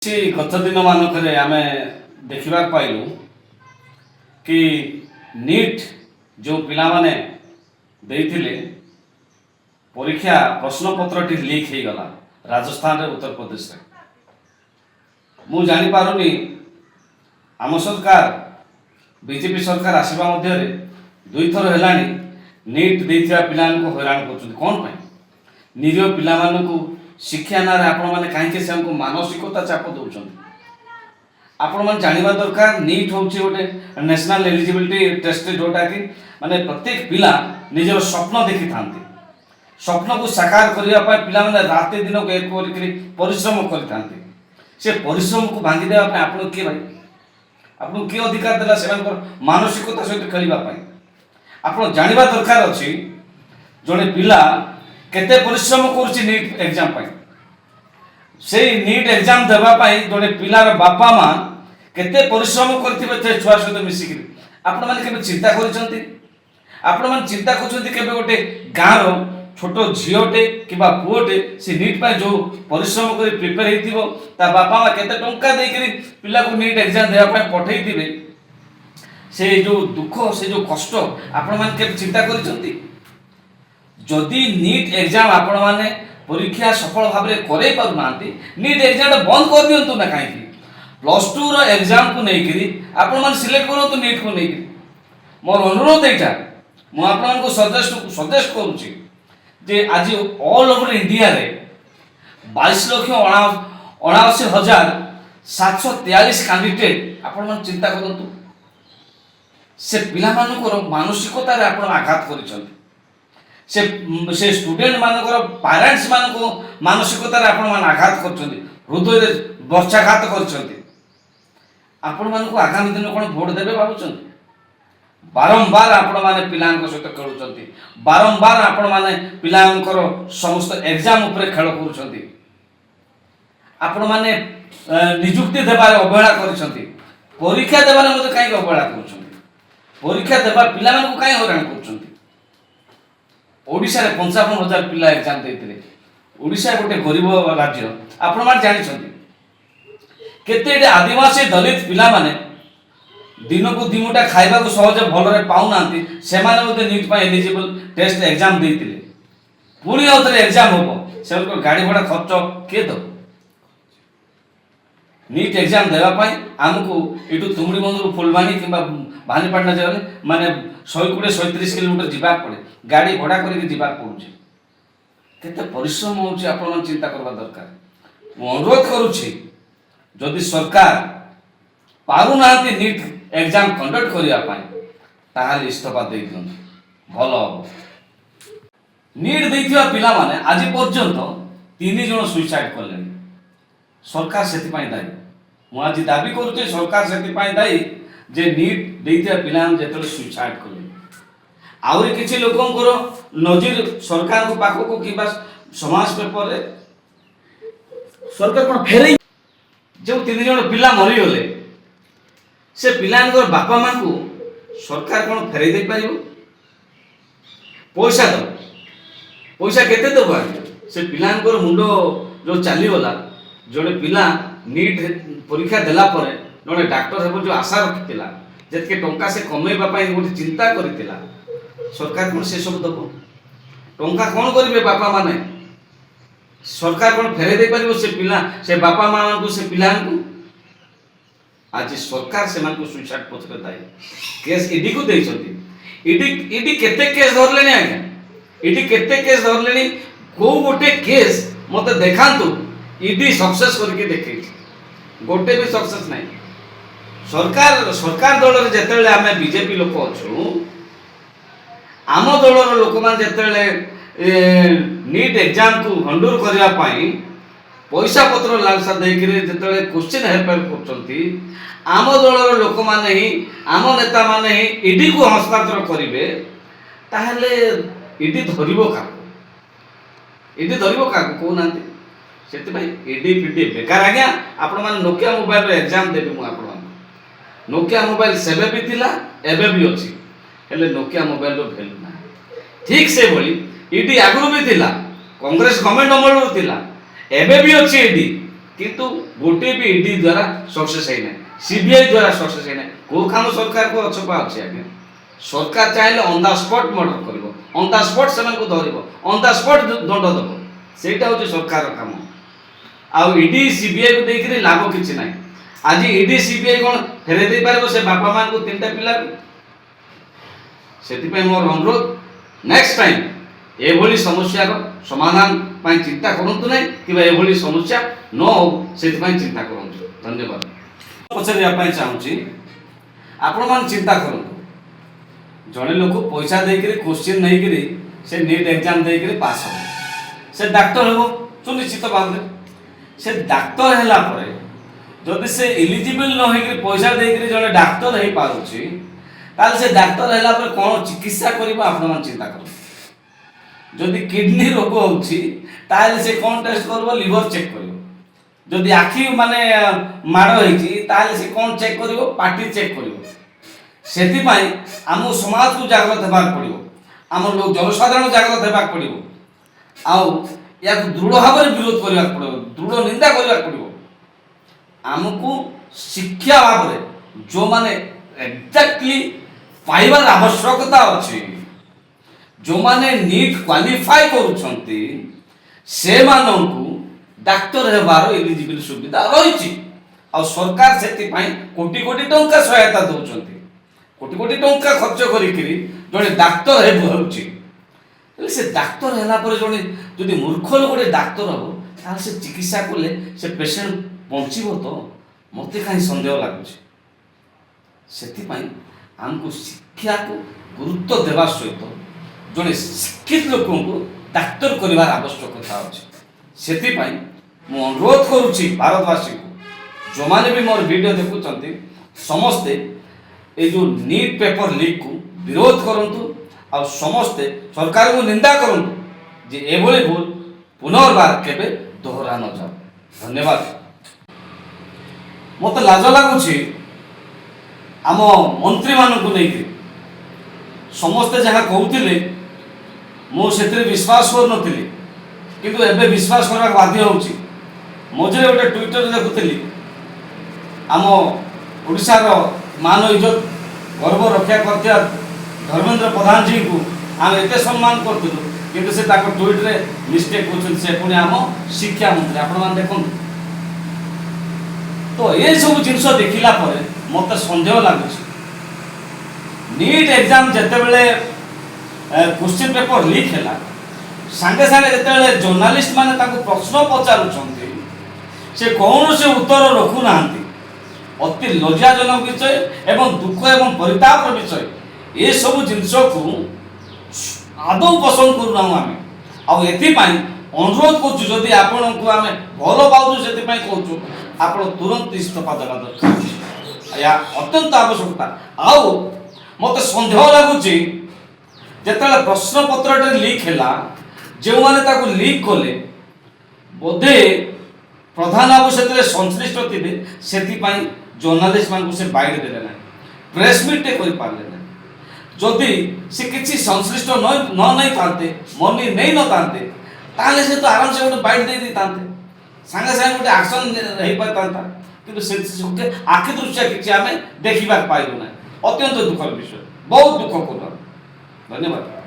କିଛି ଗତ ଦିନ ମାନଙ୍କରେ ଆମେ ଦେଖିବାକୁ ପାଇଲୁ କି ନିଟ୍ ଯେଉଁ ପିଲାମାନେ ଦେଇଥିଲେ ପରୀକ୍ଷା ପ୍ରଶ୍ନପତ୍ରଟି ଲିକ୍ ହେଇଗଲା ରାଜସ୍ଥାନରେ ଉତ୍ତରପ୍ରଦେଶରେ। ମୁଁ ଜାଣିପାରୁନି ଆମ ସରକାର ବିଜେପି ସରକାର ଆସିବା ମଧ୍ୟରେ ଦୁଇଥର ହେଲାଣି ନିଟ୍ ଦେଇଥିବା ପିଲାମାନଙ୍କୁ ହଇରାଣ କରୁଛନ୍ତି। କ'ଣ ପାଇଁ? ନିରୀହ ପିଲାମାନଙ୍କୁ ଶିକ୍ଷା ନାଁରେ ଆପଣମାନେ କାହିଁକି ସେମାନଙ୍କୁ ମାନସିକତା ଚାପ ଦେଉଛନ୍ତି? ଆପଣମାନେ ଜାଣିବା ଦରକାର ନିଟ୍ ହେଉଛି ଗୋଟେ ନ୍ୟାସନାଲ୍ ଏଲିଜିବିଲିଟି ଟେଷ୍ଟ, ଯେଉଁଟାକି ମାନେ ପ୍ରତ୍ୟେକ ପିଲା ନିଜର ସ୍ୱପ୍ନ ଦେଖିଥାନ୍ତି। ସ୍ୱପ୍ନକୁ ସାକାର କରିବା ପାଇଁ ପିଲାମାନେ ରାତି ଦିନକୁ ଏକ କରିକି ପରିଶ୍ରମ କରିଥାନ୍ତି। ସେ ପରିଶ୍ରମକୁ ଭାଙ୍ଗି ଦେବା ପାଇଁ ଆପଣ କିଏ ଭାଇ? ଆପଣଙ୍କୁ କିଏ ଅଧିକାର ଦେଲା ସେମାନଙ୍କର ମାନସିକତା ସହିତ ଖେଳିବା ପାଇଁ? ଆପଣ ଜାଣିବା ଦରକାର ଅଛି ଜଣେ ପିଲା କେତେ ପରିଶ୍ରମ କରୁଛି ନିଟ୍ ଏକ୍ଜାମ୍ ପାଇଁ। ସେଇ ନିଟ୍ ଏକ୍ଜାମ୍ ଦେବା ପାଇଁ ଜଣେ ପିଲାର ବାପା ମା କେତେ ପରିଶ୍ରମ କରିଥିବେ ସେ ଛୁଆ ସହିତ ମିଶିକିରି। ଆପଣମାନେ କେବେ ଚିନ୍ତା କରିଛନ୍ତି? ଆପଣମାନେ ଚିନ୍ତା କରୁଛନ୍ତି କେବେ ଗୋଟେ ଗାଁର ଛୋଟ ଝିଅଟେ କିମ୍ବା ପୁଅଟେ ସେ ନିଟ୍ ପାଇଁ ଯେଉଁ ପରିଶ୍ରମ କରି ପ୍ରିପେୟାର ହେଇଥିବ, ତା ବାପା ମା କେତେ ଟଙ୍କା ଦେଇକରି ପିଲାକୁ ନିଟ୍ ଏକ୍ଜାମ୍ ଦେବା ପାଇଁ ପଠେଇଥିବେ, ସେ ଯେଉଁ ଦୁଃଖ, ସେ ଯେଉଁ କଷ୍ଟ ଆପଣମାନେ କେବେ ଚିନ୍ତା କରିଛନ୍ତି? ଯଦି ନିଟ୍ ଏକ୍ଜାମ୍ ଆପଣମାନେ ପରୀକ୍ଷା ସଫଳ ଭାବରେ କରାଇ ପାରୁନାହାନ୍ତି, ନିଟ୍ ଏକ୍ଜାମ୍ଟା ବନ୍ଦ କରିଦିଅନ୍ତୁ ନା କାହିଁକି? +2ର ଏକ୍ଜାମ୍କୁ ନେଇକରି ଆପଣମାନେ ସିଲେକ୍ଟ କରନ୍ତୁ ନିଟ୍କୁ ନେଇକରି। ମୋର ଅନୁରୋଧ ଏଇଟା, ମୁଁ ଆପଣଙ୍କୁ ସଜେଷ୍ଟ କରୁଛି ଯେ ଆଜି ଅଲ୍ ଓଭର ଇଣ୍ଡିଆରେ 22,79,743 କ୍ୟାଣ୍ଡିଡେଟ୍ ଆପଣମାନେ ଚିନ୍ତା କରନ୍ତୁ। ସେ ପିଲାମାନଙ୍କର ମାନସିକତାରେ ଆପଣ ଆଘାତ କରିଛନ୍ତି। ସେ ଷ୍ଟୁଡେଣ୍ଟ ମାନଙ୍କର ପ୍ୟାରେଣ୍ଟସ୍ ମାନଙ୍କୁ ମାନସିକତାରେ ଆପଣମାନେ ଆଘାତ କରୁଛନ୍ତି, ହୃଦୟରେ ବର୍ଷାଘାତ କରିଛନ୍ତି। ଆପଣମାନଙ୍କୁ ଆଗାମୀ ଦିନ କ'ଣ ଭୋଟ ଦେବେ ଭାବୁଛନ୍ତି? ବାରମ୍ବାର ଆପଣମାନେ ପିଲାଙ୍କ ସହିତ ଖେଳୁଛନ୍ତି, ବାରମ୍ବାର ଆପଣମାନେ ପିଲାଙ୍କର ସମସ୍ତ ଏକ୍ଜାମ୍ ଉପରେ ଖେଳ କରୁଛନ୍ତି। ଆପଣମାନେ ନିଯୁକ୍ତି ଦେବାରେ ଅବହେଳା କରିଛନ୍ତି, ପରୀକ୍ଷା ଦେବାରେ ମଧ୍ୟ କାହିଁକି ଅବହେଳା କରୁଛନ୍ତି? ପରୀକ୍ଷା ଦେବା ପିଲାମାନଙ୍କୁ କାହିଁ ହଇରାଣ କରୁଛନ୍ତି? ଓଡ଼ିଶାରେ 55,000 ପିଲା ଏକ୍ଜାମ୍ ଦେଇଥିଲେ। ଓଡ଼ିଶା ଗୋଟେ ଗରିବ ରାଜ୍ୟ, ଆପଣମାନେ ଜାଣିଛନ୍ତି। କେତେ ଆଦିବାସୀ ଦଳିତ ପିଲାମାନେ ଦିନକୁ ଦିମୁଠା ଖାଇବାକୁ ସହଜେ ଭଲରେ ପାଉନାହାନ୍ତି, ସେମାନେ ମଧ୍ୟ ନିଟ୍ ପାଇଁ ଏଲିଜିବଲ୍ ଟେଷ୍ଟ ଏକ୍ଜାମ୍ ଦେଇଥିଲେ। ପୁଣି ଆଉ ଥରେ ଏକ୍ଜାମ୍ ହେବ, ସେମାନଙ୍କର ଗାଡ଼ି ଭଡ଼ା ଖର୍ଚ୍ଚ କିଏ ଦେବ? ନିଟ୍ ଏକ୍ଜାମ୍ ଦେବା ପାଇଁ ଆମକୁ ଏଠୁ ତୁମୁଡ଼ିବନ୍ଧରୁ ଫୁଲବାଣୀ କିମ୍ବା ଭାନିପାଟଣା ଯିବାରେ ମାନେ 120-130 କିଲୋମିଟର ଯିବାକୁ ପଡ଼େ, ଗାଡ଼ି ଭଡ଼ା କରିକି ଯିବାକୁ ପଡ଼ୁଛି। କେତେ ପରିଶ୍ରମ ହେଉଛି ଆପଣମାନେ ଚିନ୍ତା କରିବା ଦରକାର। ମୁଁ ଅନୁରୋଧ କରୁଛି, ଯଦି ସରକାର ପାରୁନାହାନ୍ତି ନିଟ୍ ଏକ୍ଜାମ୍ କଣ୍ଡକ୍ଟ କରିବା ପାଇଁ, ତାହେଲେ ଇସ୍ତଫା ଦେଇଦିଅନ୍ତୁ, ଭଲ ହେବ। ନିଟ୍ ଦେଇଥିବା ପିଲାମାନେ ଆଜି ପର୍ଯ୍ୟନ୍ତ 3 ଜଣ ସୁଇସାଇଡ୍ କଲେଣି। ସରକାର ସେଥିପାଇଁ ଦାୟୀ। ମୁଁ ଆଜି ଦାବି କରୁଛି ସରକାର ସେଥିପାଇଁ ଦାୟୀ ଯେ ନିଟ୍ ଦେଇଥିବା ପିଲାମାନେ ଯେତେବେଳେ ସୁଇସାଇଡ୍ କଲେ। ଆହୁରି କିଛି ଲୋକଙ୍କର ନଜିର ସରକାରଙ୍କ ପାଖକୁ କିମ୍ବା ସମାଜ ପେପରରେ ସରକାର କ'ଣ ଫେରେଇ, ଯେଉଁ 3 ଜଣ ପିଲା ମରିଗଲେ ସେ ପିଲାଙ୍କର ବାପା ମାଙ୍କୁ ସରକାର କ'ଣ ଫେରେଇ ଦେଇପାରିବ? ପଇସା ଦେବ, ପଇସା କେତେ ଦେବ? ସେ ପିଲାଙ୍କର ମୁଣ୍ଡ ଯେଉଁ ଚାଲିଗଲା, ଜଣେ ପିଲା ନିଟ୍ ପରୀକ୍ଷା ଦେଲା ପରେ ଜଣେ ଡାକ୍ତର ହେବ ଯେଉଁ ଆଶା ରଖିଥିଲା, ଯେତିକି ଟଙ୍କା ସେ କମେଇବା ପାଇଁ ଗୋଟେ ଚିନ୍ତା କରିଥିଲା, ସରକାର କ'ଣ ସେସବୁ ଦେବ? ଟଙ୍କା କ'ଣ କରିବେ ବାପା ମାନେ? ସରକାର କ'ଣ ଫେରେଇ ଦେଇପାରିବ ସେ ପିଲା, ସେ ବାପା ମାଆଙ୍କୁ, ସେ ପିଲାଙ୍କୁ? ଆଜି ସରକାର ସେମାନଙ୍କୁ ସୁଇସାଇଡ୍ ପଛରେ ଦାୟୀ। କେସ୍ ଇଡିକୁ ଦେଇଛନ୍ତି। ଇଡି କେତେ କେସ୍ ଧରିଲେଣି ଆଜ୍ଞା? ଇଡି କେତେ କେସ୍ ଧରିଲେଣି? କୋଉ ଗୋଟେ କେସ୍ ମୋତେ ଦେଖାନ୍ତୁ ଇଡି ସକ୍ସେସ୍ କରିକି ଦେଖେଇଛି? ଗୋଟେ ବି ସକ୍ସେସ୍ ନାହିଁ। ସରକାର ଦଳରେ ଯେତେବେଳେ ଆମେ ବିଜେପି ଲୋକ ଅଛୁ, ଆମ ଦଳର ଲୋକମାନେ ଯେତେବେଳେ ନିଟ୍ ଏକ୍ଜାମ୍କୁ ଭଣ୍ଡୁର କରିବା ପାଇଁ ପଇସା ପତ୍ର ଲାଲସା ଦେଇକରି ଯେତେବେଳେ କୋଶ୍ଚିନ୍ ହେରଫେର କରୁଛନ୍ତି, ଆମ ଦଳର ଲୋକମାନେ ହିଁ, ଆମ ନେତାମାନେ ହିଁ ଇଡିକୁ ହସ୍ତାନ୍ତର କରିବେ, ତାହେଲେ ଇଡି ଧରିବ କାହାକୁ? ଇଡି ଧରିବ କାହାକୁ କହୁନାହାନ୍ତି? ସେଥିପାଇଁ ଇଡି ପିଡି ବେକାର ଆଜ୍ଞା। ଆପଣମାନେ ନୋକିଆ ମୋବାଇଲର ଏକ୍ଜାମ୍ ଦେବେ। ମୁଁ ଆପଣମାନଙ୍କୁ ନୋକିଆ ମୋବାଇଲ ସେବେ ବି ଥିଲା, ଏବେ ବି ଅଛି, ହେଲେ ନୋକିଆ ମୋବାଇଲର ଭ୍ୟାଲୁ ନାହିଁ। ଠିକ୍ ସେଭଳି ଇଡି ଆଗରୁ ବି ଥିଲା, କଂଗ୍ରେସ ଗଭର୍ଣ୍ଣମେଣ୍ଟ ଅମଳରୁ ଥିଲା, ଏବେ ବି ଅଛି ଇଡି, किंतु गोटे भी ईडी द्वारा सक्सेस है ना सीबीआई द्वारा सक्सेस है ना को काम सरकार को अछपा अछि आगे सरकार चाहे ऑन द स्पॉट मर्डर करिवो ऑन द स्पॉट सेमन को धरिवो ऑन द स्पॉट दंड दबो सेटा होची सरकार काम आ ईडी सीबीआई को देकरी लाभ किछि नाही आज ईडी सीबीआई कोन फेरे दे पारबो से बापा मान को तीनटा पिला सेति पे मोर अनुरोध नेक्स्ट टाइम एभली समस्या समाधान पाई चिंता करंतु नहीं कि एभली समस्या न हो सेति पाई चिंता करंतु धन्यवाद पछरिया पाई चाहूची आपण मान चिंता करंतु जने लोक पैसा देकरी क्वेश्चन नहीं करी से नीट एग्जाम देकरी पास हो से डॉक्टर हो सुनिश्चित भाव से डॉक्टर हैला परे जदि से एलिजिबल न होई पैसा देकरी जने डॉक्टर हे पारुची ताल से डॉक्टर हैला पर कोन चिकित्सा करबा आपण मान चिंता करो जदि किडनी रोग होछि ताल से कोन टेस्ट करबो लिवर चेक करबो जदि आखी माने माड़ होइछि ताल से कोन चेक करबो पार्टी चेक करबो सेति पई हम समाज को जागृत हेबाक पड़िबो हम लोग जनसाधारण जागृत हेबाक पड़िबो आउ या दृढ़ भाव विरोध करबाक पड़िबो दृढ़ निंदा करबाक पड़िबो हमको शिक्षा भाव जो माने एक्जेक्टली पाइबार आवश्यकता अछि जो माने नीट क्वालिफाई करूछंती से माननकु डॉक्टर हेबार एलिजिबल सुविधा रहिछि आ सरकार सेति पई कोटी कोटी टंका सहायता दउछंती कोटी कोटी टंका खर्च करिकरी जने डॉक्टर हेबुछि से डॉक्टर हैला पर जने जदि मूर्ख लोक डॉक्टर हो ताल से चिकित्सा करले से पेशेंट बंचिबो तो मते काई संदेह लागुछि सेति पई हमको शिक्षा को गुरुत्व देवा सहित जने शिक्षित लोकों को डॉक्टर करिवार आवश्यकता अछि सेति पई मु अनुरोध करूछि भारतवासी को जो माने भी मोर वीडियो देखुचंती समस्ते ए जो नीट पेपर लीक को विरोध करंतु आ समस्ते सरकार को निंदा करंतु जे एभली भूल पुनर्बार केबे दोहरा न जाओ धन्यवाद मते लाज लागुछि आम मंत्री मानक नहीं समस्ते जहाँ कहते मुझे विश्वास कर नी किंतु एबे विश्वास करने बाध्य होची मझे गोटे ट्विटर देखुली आम ओडिशार मान इज्जत गर्व रक्षा करथिया धर्मेंद्र प्रधान जी को आम एत सम्मान करूँ किंतु से ट्विट रे मिस्टेक होचन से पुणी आम शिक्षा मंत्री आपण मान देखो तो ये सब जिनस देखला पर मत संदेह लगुच नीट एग्जाम जिते बड़े क्वेश्चन पेपर लीक है सांगे सांगे जिते जर्नालीस्ट माने ताको प्रश्न पचारुछंती से कौन से उत्तर रखु ना अति लज्जाजनक विषय एवं दुख एवं परिताप विषय ये सब जिनस को आदौ पसंद करूना आम आपाई अनुरोध करुँ आपण को आम भल पाऊँ से कहूँ आप तुरंत इस्तीफा देवा दरकार या अत्यंत आवश्यकता आउ मत सन्देह लगुच जिते प्रश्न पत्र लीक है जो मैंने लीक कले बोधे प्रधान बाबू से संश्लिष्ट थे से जर्नालीस्ट मान से बाइट देले ना प्रेस मीटे कर पारे ना जदि से किसी संश्लिष्ट न नहीं थाते मनी नहीं न थाते ताले से तो आराम से गोटे बाइट दे थाते सांगे सांगे गोटे एक्शन हो पाता किंतु से आखि दृश्य किसी आम देखा पाइलु ना अत्यंत दुखर विषय बहुत दुख कर धन्यवाद।